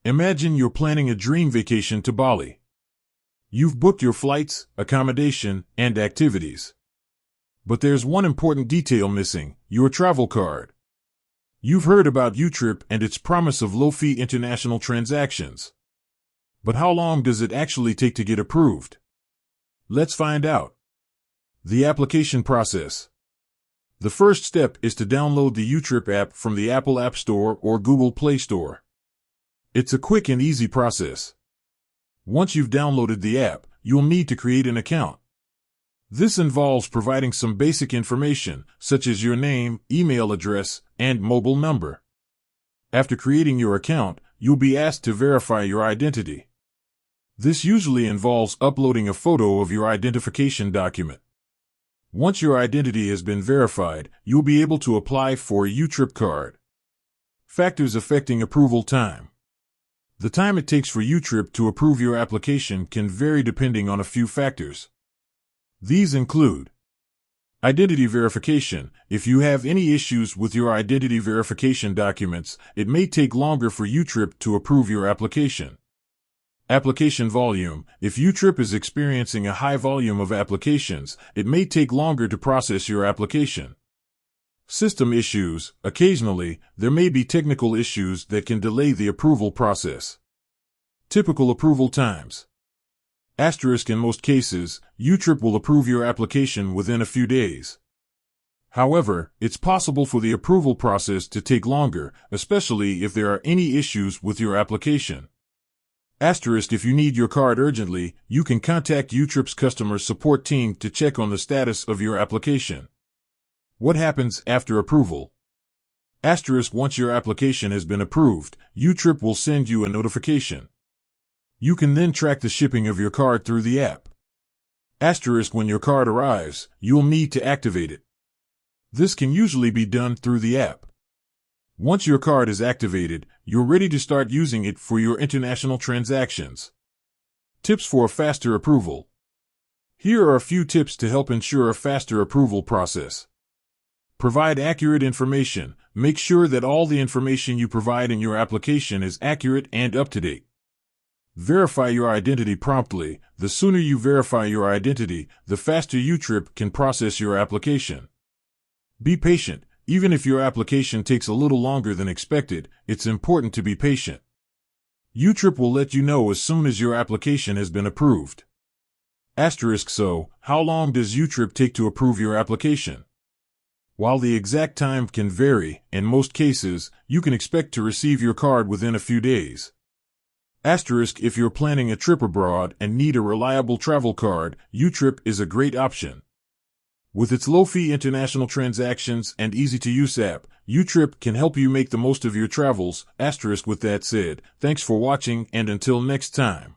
Imagine you're planning a dream vacation to Bali. You've booked your flights, accommodation, and activities. But there's one important detail missing: your travel card. You've heard about YouTrip and its promise of low-fee international transactions. But how long does it actually take to get approved? Let's find out. The application process. The first step is to download the YouTrip app from the Apple App Store or Google Play Store. It's a quick and easy process. Once you've downloaded the app, you'll need to create an account. This involves providing some basic information, such as your name, email address, and mobile number. After creating your account, you'll be asked to verify your identity. This usually involves uploading a photo of your identification document. Once your identity has been verified, you'll be able to apply for a YouTrip card. Factors affecting approval time. The time it takes for YouTrip to approve your application can vary depending on a few factors. These include identity verification. If you have any issues with your identity verification documents, it may take longer for YouTrip to approve your application. Application volume. If YouTrip is experiencing a high volume of applications, it may take longer to process your application. System issues. Occasionally, there may be technical issues that can delay the approval process. Typical approval times. Asterisk in most cases, YouTrip will approve your application within a few days. However, it's possible for the approval process to take longer, especially if there are any issues with your application. Asterisk if you need your card urgently, you can contact YouTrip's customer support team to check on the status of your application. What happens after approval? Asterisk once your application has been approved, YouTrip will send you a notification. You can then track the shipping of your card through the app. Asterisk when your card arrives, you'll need to activate it. This can usually be done through the app. Once your card is activated, you're ready to start using it for your international transactions. Tips for a faster approval. Here are a few tips to help ensure a faster approval process. Provide accurate information. Make sure that all the information you provide in your application is accurate and up to date. Verify your identity promptly. The sooner you verify your identity, the faster YouTrip can process your application. Be patient. Even if your application takes a little longer than expected, it's important to be patient. YouTrip will let you know as soon as your application has been approved. Asterisk so, how long does YouTrip take to approve your application? While the exact time can vary, in most cases, you can expect to receive your card within a few days. Asterisk if you're planning a trip abroad and need a reliable travel card, YouTrip is a great option. With its low-fee international transactions and easy-to-use app, YouTrip can help you make the most of your travels. Asterisk with that said, thanks for watching and until next time.